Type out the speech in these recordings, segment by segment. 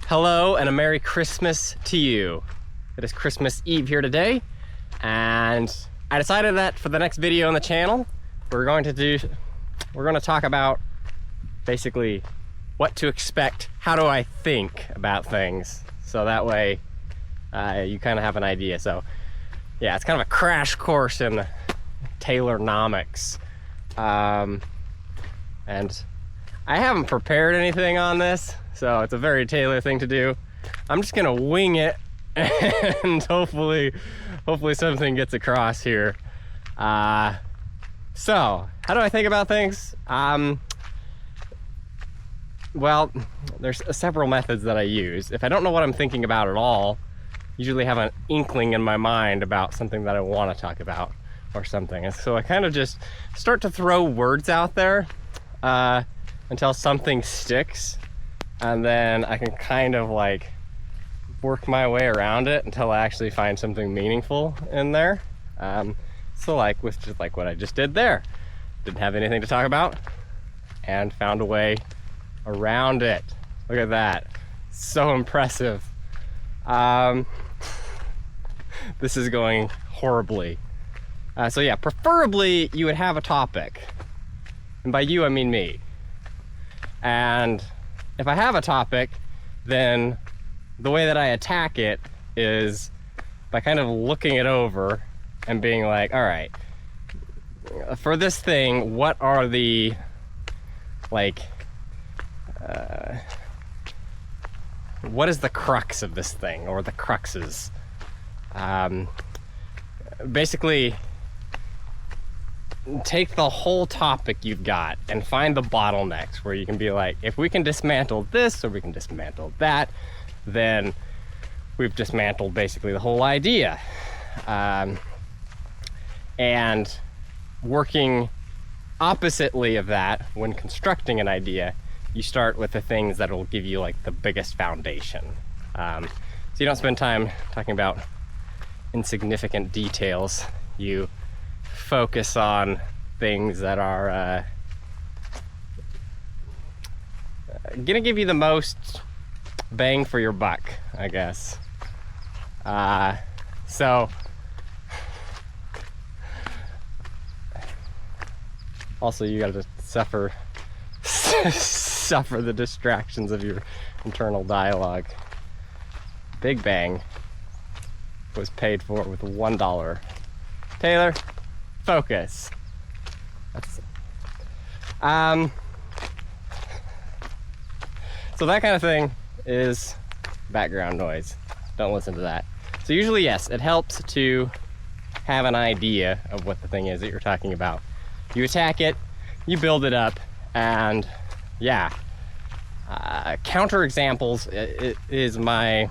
Hello and a Merry Christmas to you. It is Christmas Eve here today, and I decided that for the next video on the channel, we're going to talk about basically what to expect, how do I think about things, so that way you kind of have an idea. So yeah, it's kind of a crash course in Taylornomics, and I haven't prepared anything on this, so it's a very Taylor thing to do. I'm just gonna wing it and hopefully something gets across here. So how do I think about things? Well, there's several methods that I use. If I don't know what I'm thinking about at all, usually have an inkling in my mind about something that I want to talk about or something. And so I kind of just start to throw words out there until something sticks. And then I can kind of like work my way around it until I actually find something meaningful in there. So like with just like what I just did there. Didn't have anything to talk about and found a way around it. Look at that. So impressive. This is going horribly. So yeah, preferably you would have a topic. And by you, I mean me. And if I have a topic, then the way that I attack it is by kind of looking it over and being like, all right, for this thing, what are the, like, what is the crux of this thing, or the cruxes? Basically, take the whole topic you've got and find the bottlenecks where you can be like, if we can dismantle this or we can dismantle that, then we've dismantled basically the whole idea. And working oppositely of that, when constructing an idea, you start with the things that will give you like the biggest foundation. So you don't spend time talking about insignificant details. You focus on things that are gonna give you the most bang for your buck, I guess. So also you gotta suffer the distractions of your internal dialogue. Big Bang was paid for with $1. Taylor, focus. That's so that kind of thing is background noise. Don't listen to that. So usually, yes, it helps to have an idea of what the thing is that you're talking about. You attack it, you build it up, and yeah, counter examples is my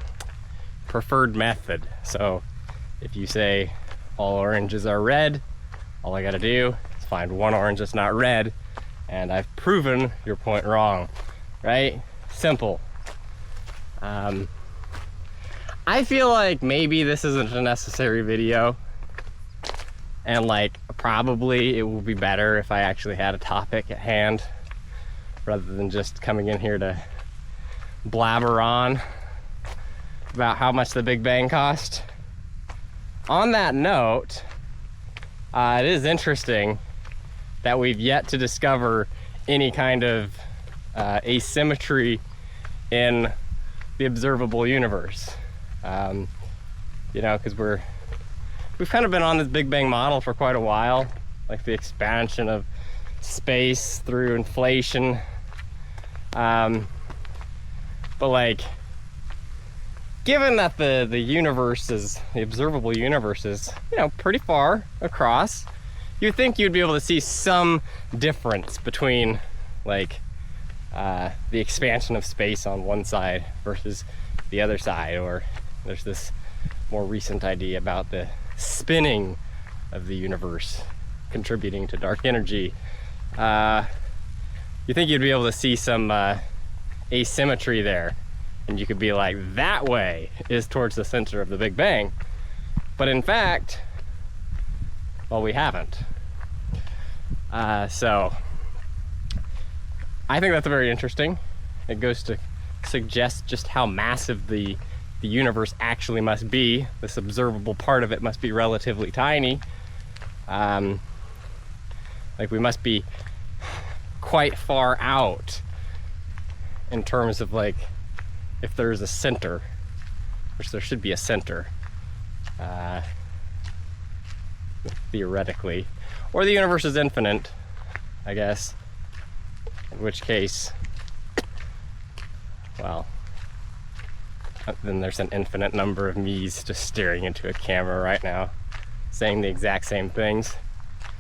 preferred method. So if you say all oranges are red, all I gotta do is find one orange that's not red, and I've proven your point wrong, right? Simple. I feel like maybe this isn't a necessary video, and like probably it will be better if I actually had a topic at hand rather than just coming in here to blabber on about how much the Big Bang cost. On that note, it is interesting that we've yet to discover any kind of asymmetry in the observable universe. You know, because we've kind of been on this Big Bang model for quite a while, like the expansion of space through inflation. But like, given that the universe is, the observable universe is, you know, pretty far across, you'd think you'd be able to see some difference between like the expansion of space on one side versus the other side. Or there's this more recent idea about the spinning of the universe contributing to dark energy. You think you'd be able to see some asymmetry there, and you could be like, that way is towards the center of the Big Bang. But in fact, well, we haven't. So I think that's very interesting. It goes to suggests just how massive the universe actually must be. This observable part of it must be relatively tiny. Like we must be quite far out in terms of like if there's a center, which there should be a center, theoretically, or the universe is infinite, I guess, in which case, well, then there's an infinite number of me's just staring into a camera right now saying the exact same things.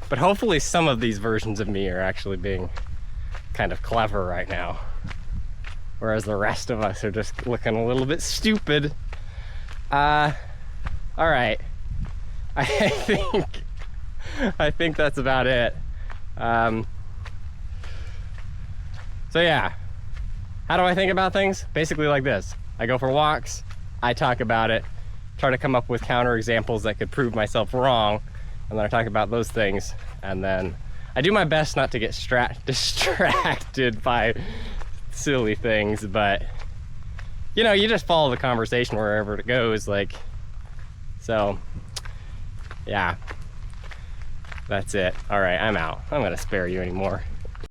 But hopefully some of these versions of me are actually being kind of clever right now, whereas the rest of us are just looking a little bit stupid. All right, I think that's about it. So yeah, how do I think about things? Basically like this. I go for walks, I talk about it, try to come up with counter examples that could prove myself wrong, and then I talk about those things, and then I do my best not to get distracted by silly things, but you know, you just follow the conversation wherever it goes, like, so yeah, that's it. All right, I'm out. I'm gonna spare you anymore.